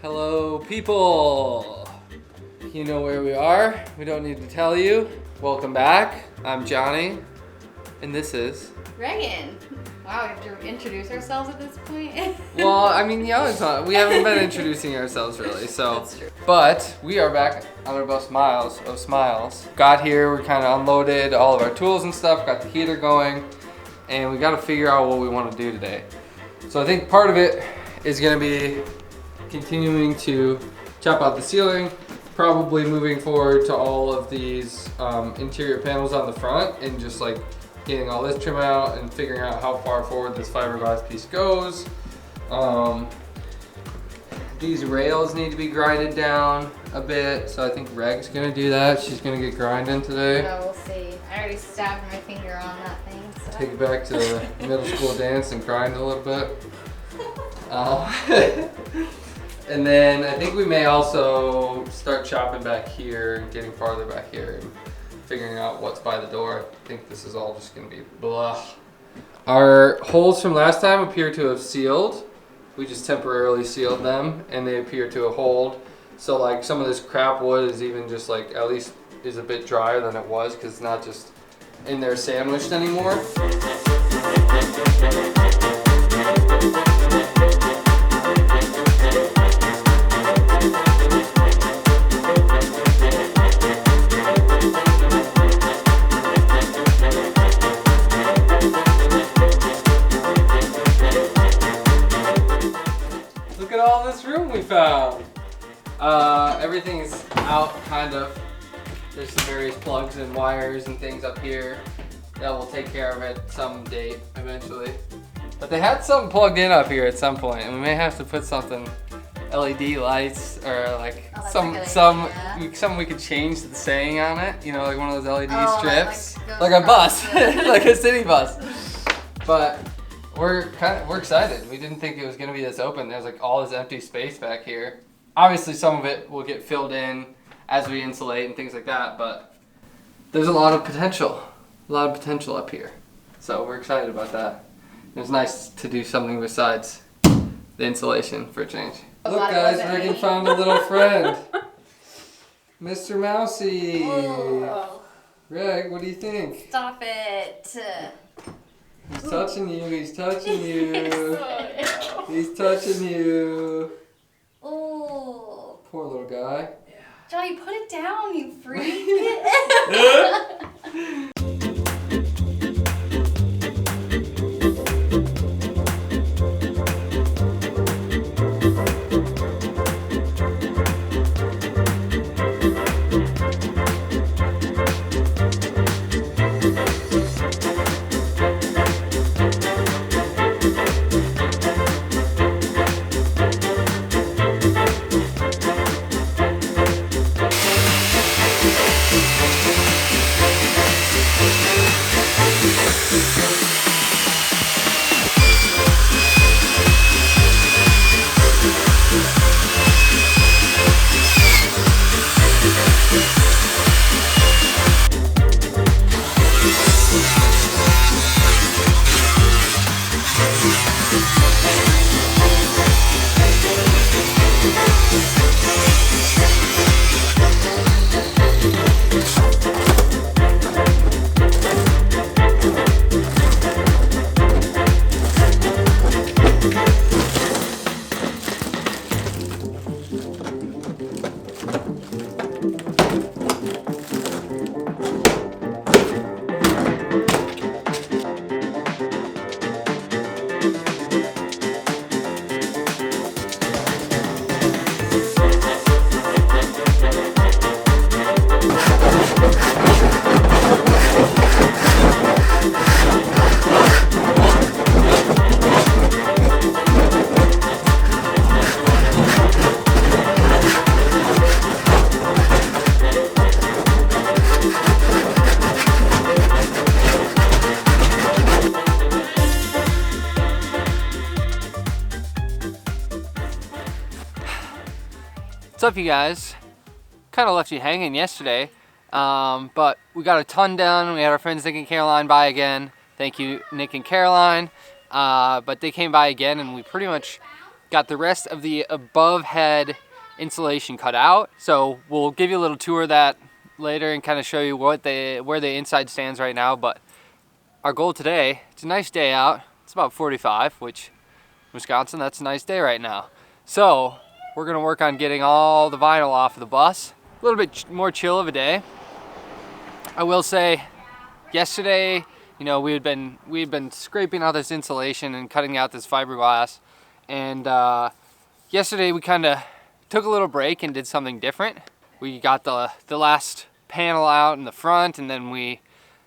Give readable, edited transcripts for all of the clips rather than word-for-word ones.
Hello, people. You know where we are. We don't need to tell you. Welcome back. I'm Johnny, and this is Reagan. Wow, we have to introduce ourselves at this point. well, I mean, yeah, we haven't been introducing ourselves really, so. That's true. But we are back on our bus Miles of Smiles. Got here, we kind of unloaded all of our tools and stuff, got the heater going, and we got to figure out what we want to do today. So I think part of it is going to be continuing to chop out the ceiling, probably moving forward to all of these interior panels on the front and just like getting all this trim out and figuring out how far forward this fiberglass piece goes. These rails need to be grinded down a bit, so I think Reg's gonna do that. She's gonna get grinding today. Oh, we'll see. I already stabbed my finger on that thing. So. Take it back to the middle school dance and grind a little bit. And then I think we may also start chopping back here, getting farther back here, and figuring out what's by the door. I think this is all just gonna be blah. Our holes from last time appear to have sealed. We just temporarily sealed them, and they appear to hold. So like some of this crap wood is even just like, at least is a bit drier than it was, because it's not just in there sandwiched anymore. Look at all this room we found. Everything's out kind of. There's some various plugs and wires and things up here that will take care of it some date eventually. But they had something plugged in up here at some point, and we may have to put something, LED lights or like something we could change the saying on it. You know, like one of those LED strips, like a bus, like a city bus. But we're excited. We didn't think it was gonna be this open. There's like all this empty space back here. Obviously, some of it will get filled in as we insulate and things like that, but there's a lot of potential up here. So we're excited about that. It was nice to do something besides the insulation for a change. Look guys, Reagan found a little friend. Mr. Mousy. Oh. Reg, what do you think? Stop it. He's touching you, he's touching you. So He's touching you. oh. Poor little guy. Johnny, put it down, you freak. What's up, you guys? Kind of left you hanging yesterday, but we got a ton done. We had our friends Nick and Caroline by again. Thank you, Nick and Caroline. But they came by again, and we pretty much got the rest of the above head insulation cut out. So we'll give you a little tour of that later and kind of show you where the inside stands right now. But our goal today, it's a nice day out. It's about 45, which Wisconsin, that's a nice day right now. So we're gonna work on getting all the vinyl off of the bus. A little bit more chill of a day. I will say, yesterday, you know, we had been scraping out this insulation and cutting out this fiberglass, and yesterday we kind of took a little break and did something different. We got the last panel out in the front, and then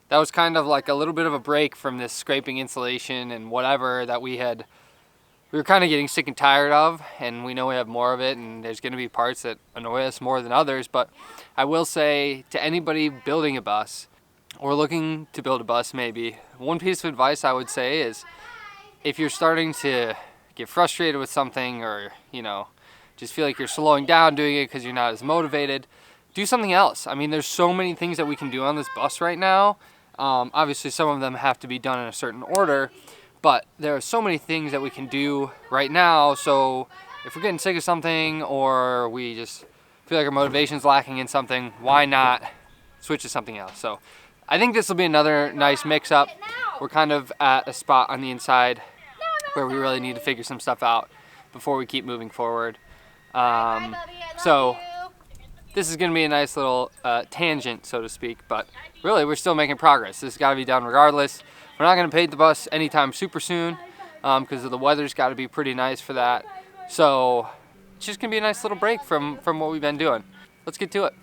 that was kind of like a little bit of a break from this scraping insulation and whatever that we were kind of getting sick and tired of, and we know we have more of it, and there's going to be parts that annoy us more than others. But I will say to anybody building a bus or looking to build a bus, maybe one piece of advice I would say is, if you're starting to get frustrated with something, or you know, just feel like you're slowing down doing it because you're not as motivated, do something else. I mean, there's so many things that we can do on this bus right now. Obviously some of them have to be done in a certain order, but there are so many things that we can do right now. So if we're getting sick of something, or we just feel like our motivation's lacking in something, why not switch to something else? So I think this will be another nice mix-up. We're kind of at a spot on the inside where we really need to figure some stuff out before we keep moving forward. So this is going to be a nice little tangent, so to speak, but really we're still making progress. This has got to be done regardless. We're not going to paint the bus anytime super soon because the weather's got to be pretty nice for that. So it's just going to be a nice little break from what we've been doing. Let's get to it.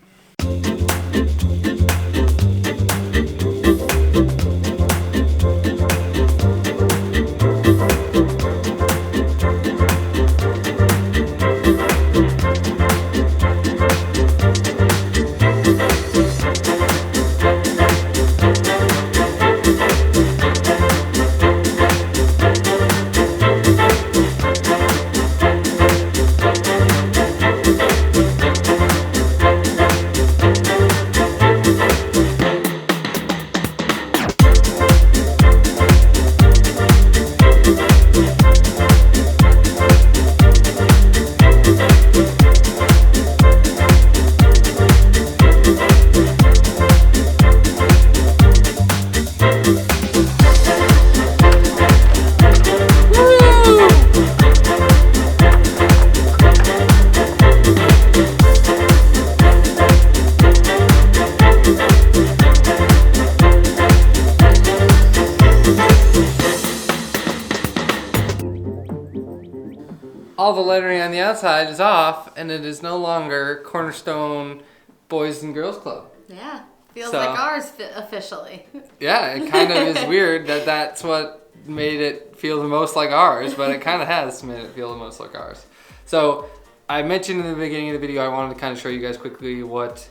All the lettering on the outside is off, and it is no longer Cornerstone Boys and Girls Club. Yeah, feels like ours officially. Yeah, it kind of is weird that that's what made it feel the most like ours, but it kind of has made it feel the most like ours. So I mentioned in the beginning of the video, I wanted to kind of show you guys quickly what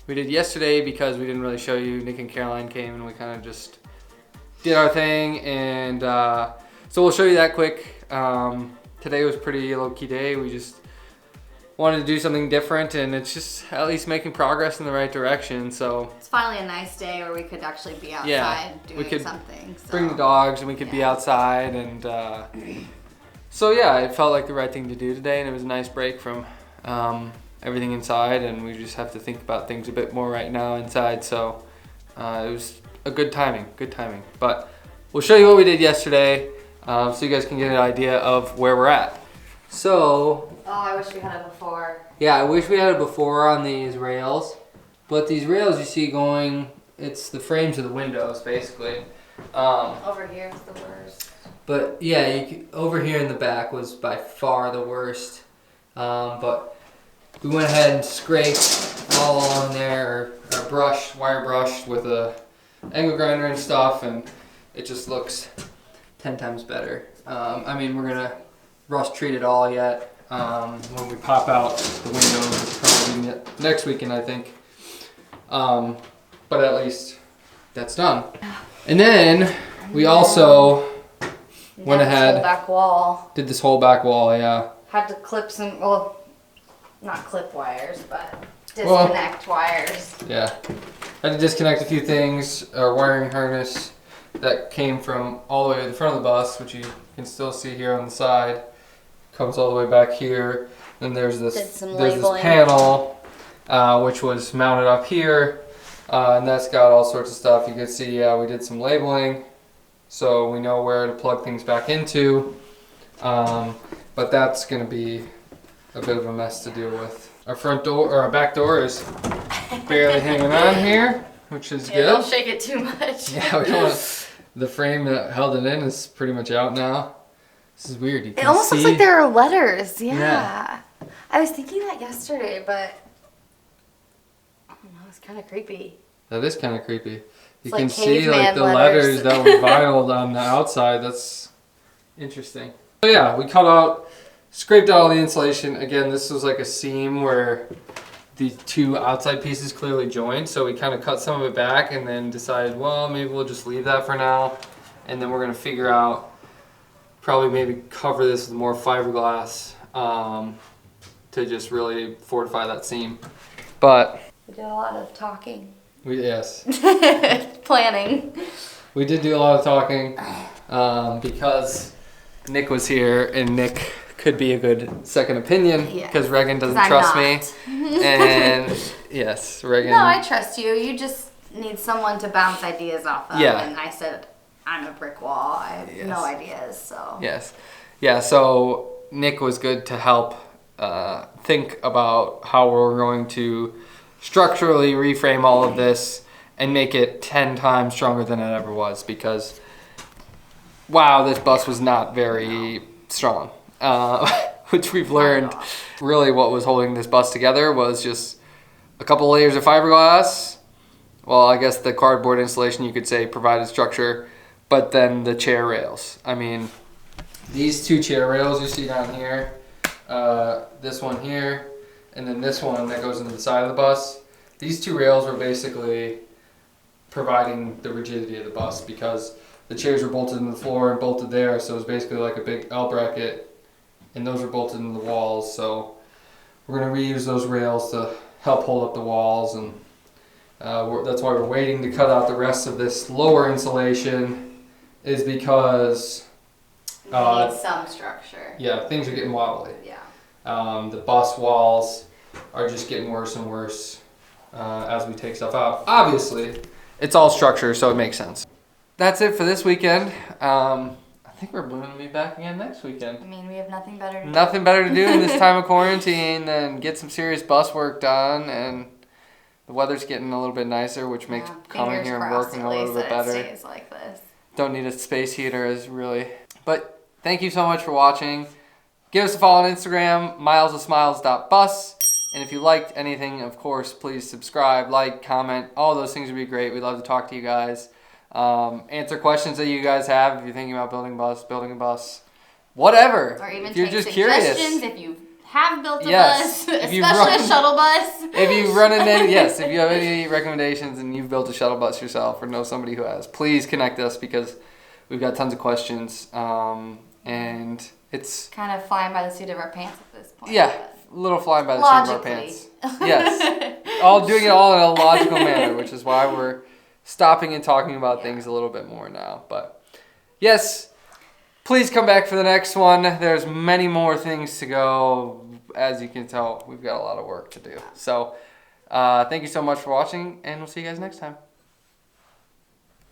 we did yesterday, because we didn't really show you. Nick and Caroline came and we kind of just did our thing, and so we'll show you that quick. Today was a pretty low-key day. We just wanted to do something different, and it's just at least making progress in the right direction. So it's finally a nice day where we could actually be outside doing something. So. Bring the dogs, and we could be outside, and so yeah, it felt like the right thing to do today, and it was a nice break from everything inside, and we just have to think about things a bit more right now inside. So it was a good timing. But we'll show you what we did yesterday. So you guys can get an idea of where we're at. So, oh, I wish we had it before. Yeah, I wish we had it before on these rails. But these rails you see going, it's the frames of the windows basically. Over here is the worst. But yeah, over here in the back was by far the worst. But we went ahead and scraped all along there, or wire brushed with a angle grinder and stuff, and it just looks 10 times better. I mean, we're gonna rust treat it all yet. When we pop out the windows, probably next weekend, I think. But at least that's done. And then we also went ahead, did this whole back wall, yeah. Had to clip some, well, not clip wires, but disconnect wires. Yeah, had to disconnect a few things, our wiring harness that came from all the way to the front of the bus, which you can still see here on the side. comes all the way back here. Then there's this labeling. panel, which was mounted up here, and that's got all sorts of stuff. You can see we did some labeling, so we know where to plug things back into. But that's going to be a bit of a mess to deal with. Our front door, or our back door, is barely hanging on here, which is good. Don't shake it too much. Yeah, we don't want, the frame that held it in is pretty much out now. This is weird. You can It almost see. looks like there are letters. Yeah. Yeah. I was thinking that yesterday, but I don't know, it's kind of creepy. That is kind of creepy. You like can see like caveman the letters. letters that were vinyled on the outside. That's interesting. So yeah, we cut out, scraped out all the insulation. Again, this was like a seam where the two outside pieces clearly joined. So we kind of cut some of it back and then decided, well, maybe we'll just leave that for now. And then we're going to figure out, probably maybe cover this with more fiberglass to just really fortify that seam. But We did a lot of talking. yes. Planning. We did do a lot of talking because Nick was here, and Nick could be a good second opinion because Regan doesn't trust me. And yes, Regan. No, I trust you. You just need someone to bounce ideas off of. Yeah. And I said, I'm a brick wall. I have no ideas, so. Yes. Yeah, so Nick was good to help think about how we're going to structurally reframe all of this and make it 10 times stronger than it ever was, because wow, this bus was not very strong, which we've learned. Really what was holding this bus together was just a couple layers of fiberglass. Well, I guess the cardboard insulation, you could say, provided structure, but then the chair rails. I mean, these two chair rails you see down here, this one here, and then this one that goes into the side of the bus, these two rails were basically providing the rigidity of the bus, because the chairs were bolted into the floor and bolted there, so it was basically like a big L bracket, and those were bolted into the walls. So we're going to reuse those rails to help hold up the walls, and that's why we're waiting to cut out the rest of this lower insulation, is because We need some structure. yeah, things are getting wobbly. Yeah. The bus walls are just getting worse and worse as we take stuff out. Obviously, it's all structure, so it makes sense. That's it for this weekend. I think we're going to be back again next weekend. I mean, we have nothing better to do. Nothing better to do in this time of quarantine than get some serious bus work done, and the weather's getting a little bit nicer, which makes coming here and working a little bit better. It stays like this. Don't need a space heater as really. But thank you so much for watching. Give us a follow on Instagram, milesofsmiles.bus. And if you liked anything, of course, please subscribe, like, comment. All those things would be great. We'd love to talk to you guys. Answer questions that you guys have if you're thinking about building a bus, whatever. Or even if you're take just suggestions curious. if you have built a Yes. bus, If especially you've run- a shuttle bus. If you run into if you have any recommendations and you've built a shuttle bus yourself or know somebody who has, please connect us, because we've got tons of questions. And it's Kind of flying by the seat of our pants at this point. a little flying by the seat of our pants. Yes. All doing it all in a logical manner, which is why we're stopping and talking about things a little bit more now. But yes, please come back for the next one. There's many more things to go. As you can tell, we've got a lot of work to do. So thank you so much for watching, and we'll see you guys next time.